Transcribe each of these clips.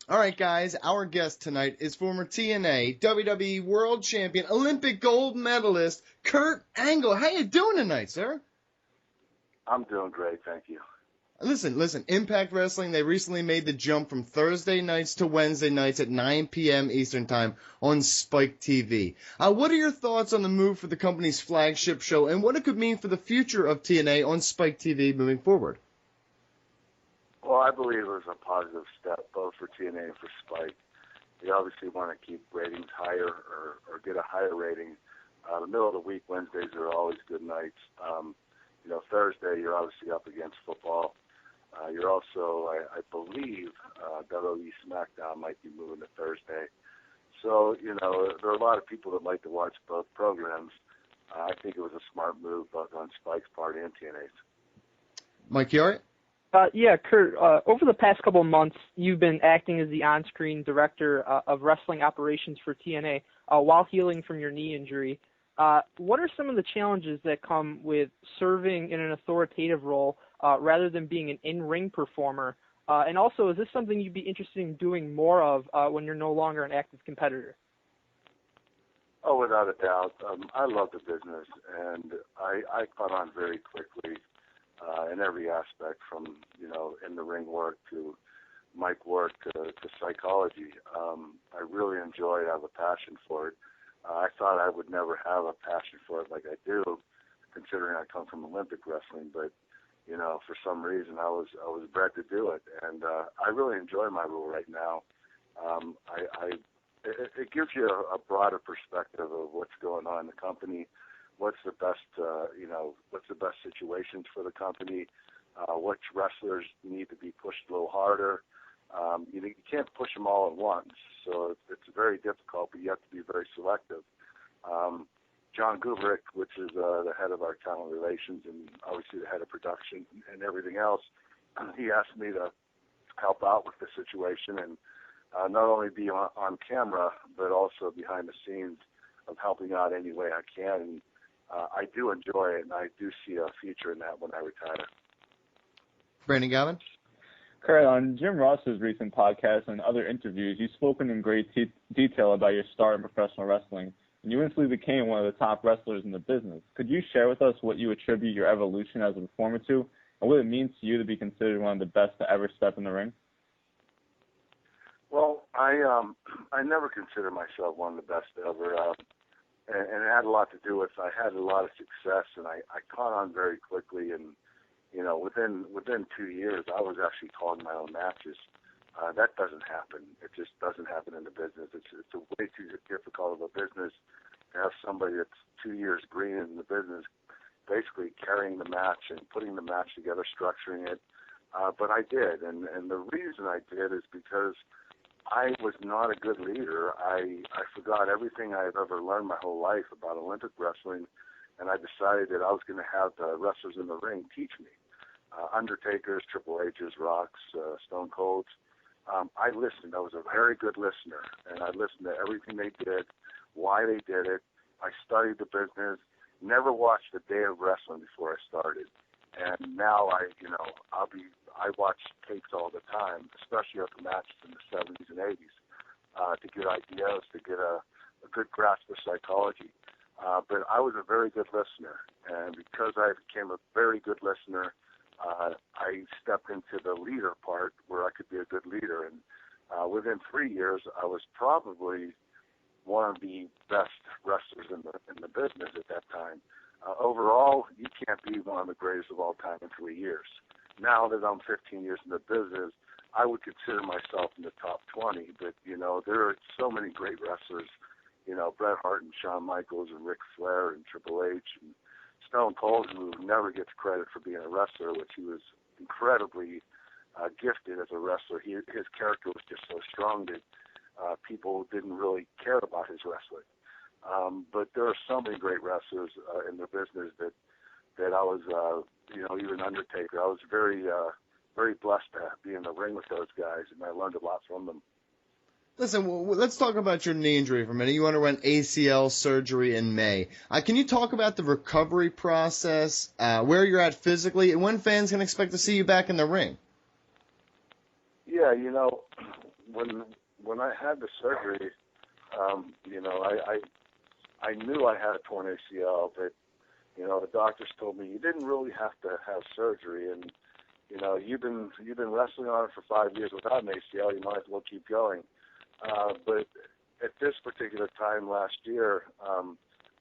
All right, guys, our guest tonight is former TNA, WWE World Champion, Olympic gold medalist, Kurt Angle. How you doing tonight, sir? I'm doing great, thank you. Listen, Impact Wrestling, they recently made the jump from Thursday nights to Wednesday nights at 9 p.m. Eastern Time on Spike TV. What are your thoughts on the move for the company's flagship show and what it could mean for the future of TNA on Spike TV moving forward? Well, I believe it was a positive step both for TNA and for Spike. They obviously want to keep ratings higher or get a higher rating. The middle of the week, Wednesdays are always good nights. Thursday, you're obviously up against football. You're also, I believe, WWE SmackDown might be moving to Thursday. So, there are a lot of people that like to watch both programs. I think it was a smart move both on Spike's part and TNA's. Mike Chiari? Yeah, Kurt, over the past couple of months, you've been acting as the on-screen director of wrestling operations for TNA while healing from your knee injury. What are some of the challenges that come with serving in an authoritative role rather than being an in-ring performer? And also, is this something you'd be interested in doing more of when you're no longer an active competitor? Oh, without a doubt. I love the business, and I caught on very quickly in every aspect from, in the ring work to mic work to psychology. I really enjoy it. I have a passion for it. I thought I would never have a passion for it like I do, considering I come from Olympic wrestling. But, for some reason I was bred to do it, and I really enjoy my role right now. It gives you a broader perspective of what's going on in the company, what's the best situations for the company, which wrestlers need to be pushed a little harder. You can't push them all at once, so it's very difficult, but you have to be very selective. John Guberick, which is the head of our talent relations and obviously the head of production and everything else, he asked me to help out with the situation and not only be on camera, but also behind the scenes of helping out any way I can. And, I do enjoy it, and I do see a future in that when I retire. Brandon Gavin? Kurt, on Jim Ross's recent podcast and other interviews, you've spoken in great detail about your start in professional wrestling, and you instantly became one of the top wrestlers in the business. Could you share with us what you attribute your evolution as a performer to, and what it means to you to be considered one of the best to ever step in the ring? Well, I never consider myself one of the best ever, and it had a lot to do with I had a lot of success, and I caught on very quickly, and within 2 years, I was actually calling my own matches. That doesn't happen. It just doesn't happen in the business. It's a way too difficult of a business to have somebody that's 2 years green in the business basically carrying the match and putting the match together, structuring it. But I did, and the reason I did is because I was not a good leader. I forgot everything I've ever learned my whole life about Olympic wrestling, and I decided that I was going to have the wrestlers in the ring teach me. Undertakers, Triple H's, Rocks, Stone Colds. I listened. I was a very good listener, and I listened to everything they did, why they did it. I studied the business, never watched a day of wrestling before I started. And now I watch tapes all the time, especially of the matches in the 70s and 80s, to get ideas, to get a good grasp of psychology. But I was a very good listener, and because I became a very good listener, I stepped into the leader part where I could be a good leader. And within 3 years, I was probably one of the best wrestlers in the business at that time. Overall, you can't be one of the greatest of all time in 3 years. Now that I'm 15 years in the business, I would consider myself in the top 20. But, there are so many great wrestlers, Bret Hart and Shawn Michaels and Ric Flair and Triple H and Stone Cold, who never gets credit for being a wrestler, which he was incredibly gifted as a wrestler. His character was just so strong that people didn't really care about his wrestling. But there are so many great wrestlers in the business that I was, even Undertaker. I was very, very blessed to be in the ring with those guys, and I learned a lot from them. Listen, let's talk about your knee injury for a minute. You underwent ACL surgery in May. Can you talk about the recovery process, where you're at physically, and when fans can expect to see you back in the ring? Yeah, when I had the surgery, you know, I knew I had a torn ACL, but you know, the doctors told me you didn't really have to have surgery, and you know, you've been wrestling on it for 5 years without an ACL. You might as well keep going. But at this particular time last year,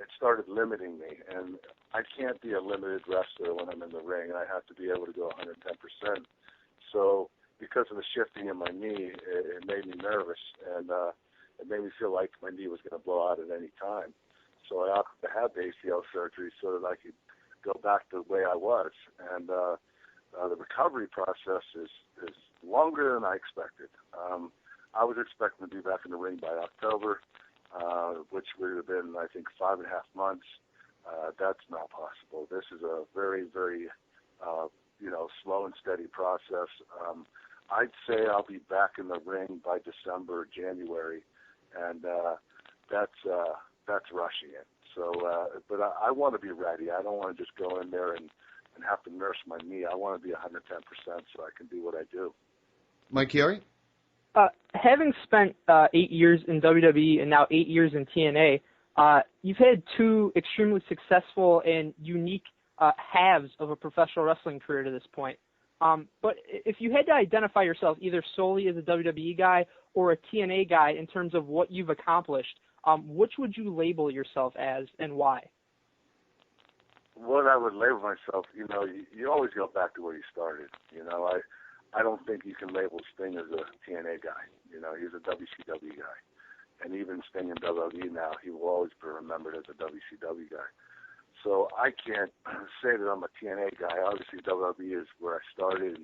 it started limiting me, and I can't be a limited wrestler when I'm in the ring. I have to be able to go 110%. So because of the shifting in my knee, it made me nervous, and it made me feel like my knee was going to blow out at any time. So I opted to have the ACL surgery so that I could go back to the way I was. And the recovery process is longer than I expected. I was expecting to be back in the ring by October, which would have been, I think, 5.5 months. That's not possible. This is a very, very, you know, slow and steady process. I'd say I'll be back in the ring by December, January, and that's rushing it. So, but I want to be ready. I don't want to just go in there and have to nurse my knee. I want to be 110% so I can do what I do. Mike Chiari? Having spent 8 years in WWE and now 8 years in TNA, you've had two extremely successful and unique halves of a professional wrestling career to this point. But if you had to identify yourself either solely as a WWE guy or a TNA guy in terms of what you've accomplished, which would you label yourself as and why? What I would label myself, you know, you always go back to where you started. You know, I don't think you can label Sting as a TNA guy. You know, he's a WCW guy. And even Sting in WWE now, he will always be remembered as a WCW guy. So I can't say that I'm a TNA guy. Obviously, WWE is where I started,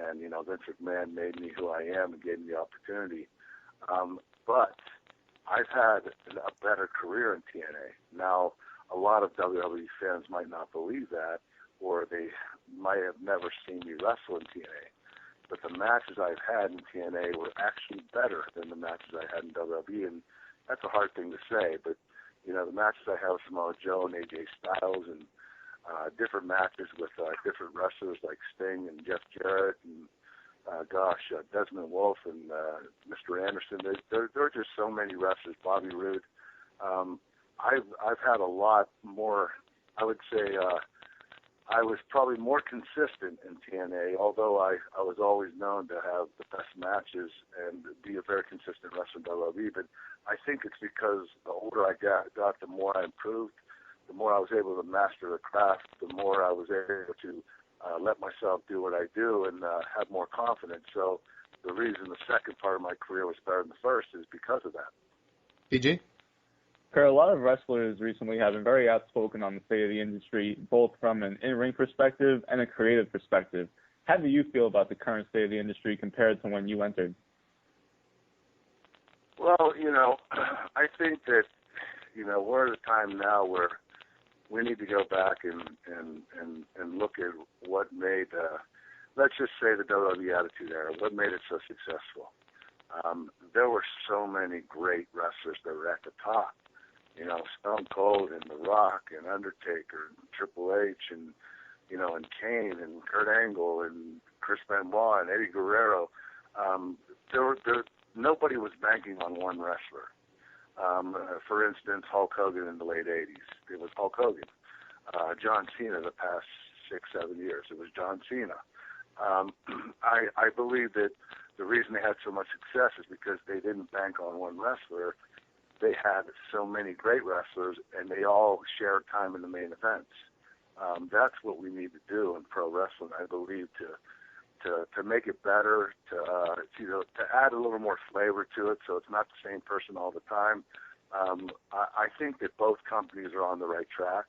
and you know, Vince McMahon made me who I am and gave me the opportunity. But I've had a better career in TNA. Now, a lot of WWE fans might not believe that, or they might have never seen me wrestle in TNA. But the matches I've had in TNA were actually better than the matches I had in WWE, and that's a hard thing to say. But you know, the matches I had with Samoa Joe and AJ Styles, and different matches with different wrestlers like Sting and Jeff Jarrett and Desmond Wolfe and Mr. Anderson. There are just so many wrestlers. Bobby Roode. I've had a lot more. I would say I was probably more consistent in TNA, although I was always known to have the best matches and be a very consistent wrestler in WWE. But I think it's because the older I got, the more I improved, the more I was able to master the craft, the more I was able to let myself do what I do and have more confidence. So the reason the second part of my career was better than the first is because of that. PG? Kurt, a lot of wrestlers recently have been very outspoken on the state of the industry, both from an in-ring perspective and a creative perspective. How do you feel about the current state of the industry compared to when you entered? Well, you know, I think that, you know, we're at a time now where we need to go back and look at what made, let's just say the WWE Attitude Era, what made it so successful. There were so many great wrestlers that were at the top. You know, Stone Cold and The Rock and Undertaker and Triple H and, you know, and Kane and Kurt Angle and Chris Benoit and Eddie Guerrero. Nobody was banking on one wrestler. For instance, Hulk Hogan in the late 80s. It was Hulk Hogan. John Cena the past 6-7 years. It was John Cena. I believe that the reason they had so much success is because they didn't bank on one wrestler. They had so many great wrestlers, and they all shared time in the main events. That's what we need to do in pro wrestling, I believe, to make it better, to add a little more flavor to it, so it's not the same person all the time. I think that both companies are on the right track,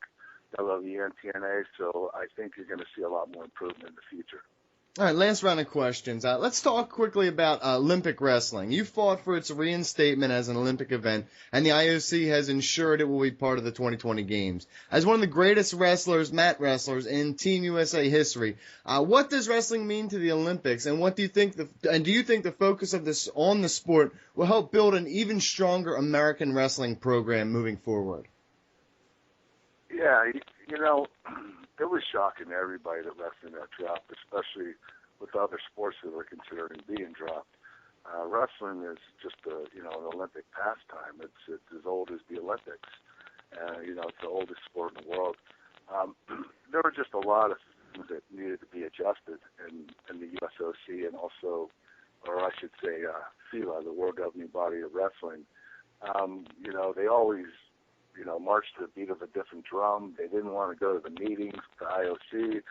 WWE and TNA, so I think you're going to see a lot more improvement in the future. All right, last round of questions. Let's talk quickly about Olympic wrestling. You fought for its reinstatement as an Olympic event, and the IOC has ensured it will be part of the 2020 Games. As one of the greatest mat wrestlers in Team USA history, what does wrestling mean to the Olympics, and what do you think? Do you think the focus of this on the sport will help build an even stronger American wrestling program moving forward? Yeah, you know, it was shocking to everybody that wrestling got dropped, especially with other sports that were considering being dropped. Wrestling is just an Olympic pastime. It's as old as the Olympics. It's the oldest sport in the world. There were just a lot of things that needed to be adjusted in the USOC and also, or I should say, FILA, the World Governing Body of Wrestling. They always, marched to the beat of a different drum. They didn't want to go to the meetings, the IOC.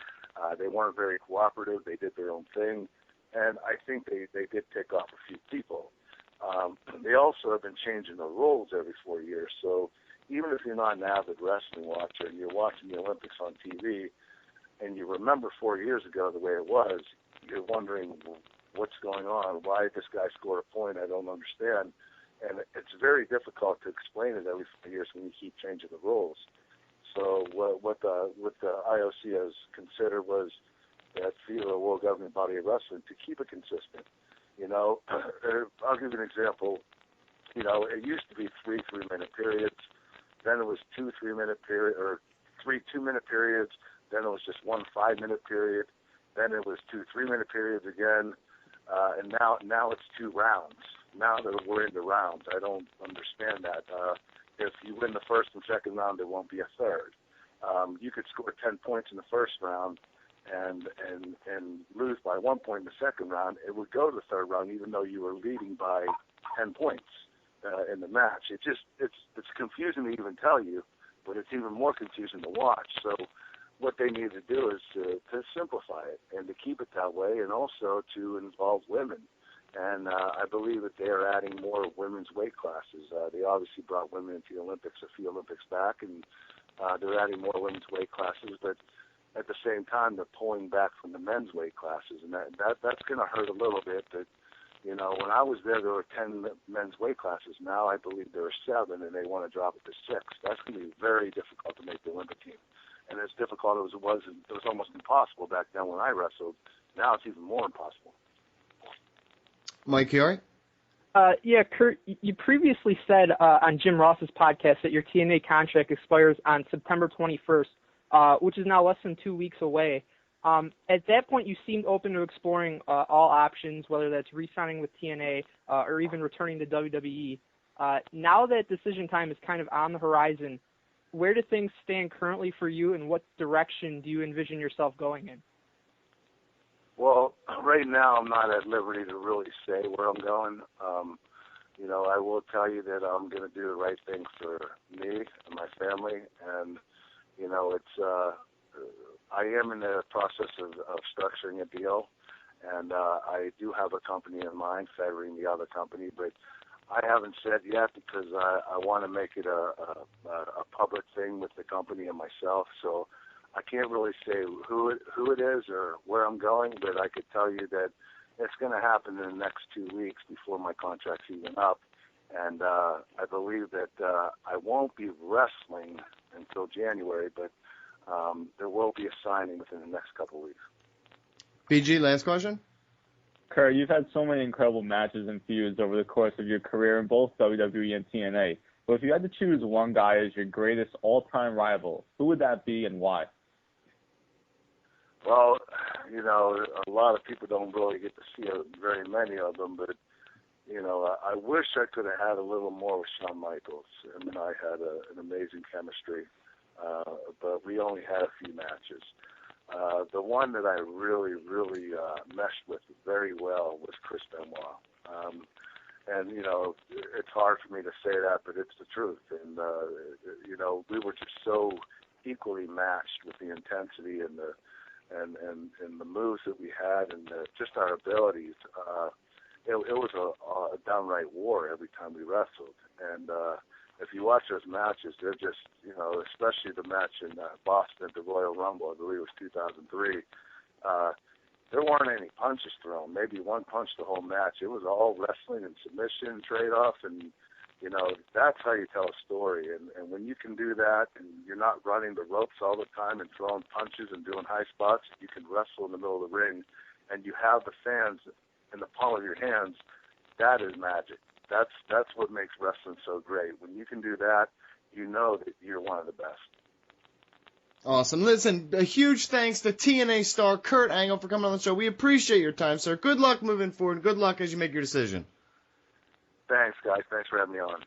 They weren't very cooperative. They did their own thing. And I think they did tick off a few people. They also have been changing the rules every 4 years. So even if you're not an avid wrestling watcher and you're watching the Olympics on TV and you remember 4 years ago the way it was, you're wondering what's going on. Why did this guy score a point? I don't understand. And it's very difficult to explain it every 4 years when you keep changing the rules. So what the IOC has considered was that FILA, World Governing Body of Wrestling, to keep it consistent. I'll give you an example. It used to be 3 3-minute periods. Then it was 2 3-minute period, or 3 2-minute periods. Then it was just 1 5-minute period. Then it was 2 3-minute periods again. And now it's 2 rounds. Now that we're into rounds, I don't understand that. If you win the first and second round, there won't be a third. You could score 10 points in the first round and lose by 1 point in the second round. It would go to the third round even though you were leading by 10 points in the match. It's confusing to even tell you, but it's even more confusing to watch. So what they need to do is to simplify it and to keep it that way, and also to involve women. And I believe that they are adding more women's weight classes. They obviously brought women into the Olympics a few Olympics back, and they're adding more women's weight classes. But at the same time, they're pulling back from the men's weight classes, and that's going to hurt a little bit. But when I was there were 10 men's weight classes. Now I believe there are 7, and they want to drop it to 6. That's going to be very difficult to make the Olympic team. And as difficult as it was almost impossible back then when I wrestled. Now it's even more impossible. Mike Chiari? Yeah, Kurt, you previously said on Jim Ross's podcast that your TNA contract expires on September 21st, which is now less than 2 weeks away. At that point, you seemed open to exploring all options, whether that's re-signing with TNA or even returning to WWE. Now that decision time is kind of on the horizon, where do things stand currently for you, and what direction do you envision yourself going in? Well, right now I'm not at liberty to really say where I'm going. I will tell you that I'm going to do the right thing for me and my family, and I am in the process of structuring a deal, and I do have a company in mind, favoring the other company, but I haven't said yet because I want to make it a public thing with the company and myself. So I can't really say who it is or where I'm going, but I could tell you that it's going to happen in the next 2 weeks before my contract's even up. And I believe that I won't be wrestling until January, but there will be a signing within the next couple of weeks. BG, last question? Kurt, you've had so many incredible matches and feuds over the course of your career in both WWE and TNA. But if you had to choose one guy as your greatest all-time rival, who would that be and why? Well, a lot of people don't really get to see very many of them, but, I wish I could have had a little more with Shawn Michaels. Him and I had an amazing chemistry, but we only had a few matches. The one that I really, really meshed with very well was Chris Benoit. And, it's hard for me to say that, but it's the truth. And, we were just so equally matched with the intensity and the moves that we had and just our abilities. It was a downright war every time we wrestled. And if you watch those matches, they're just, especially the match in Boston at the Royal Rumble, I believe it was 2003, there weren't any punches thrown, maybe one punch the whole match. It was all wrestling and submission, trade-off, and, that's how you tell a story. And when you can do that and you're not running the ropes all the time and throwing punches and doing high spots, you can wrestle in the middle of the ring, and you have the fans in the palm of your hands, that is magic. That's what makes wrestling so great. When you can do that, you know that you're one of the best. Awesome. Listen, a huge thanks to TNA star Kurt Angle for coming on the show. We appreciate your time, sir. Good luck moving forward. Good luck as you make your decision. Thanks, guys. Thanks for having me on.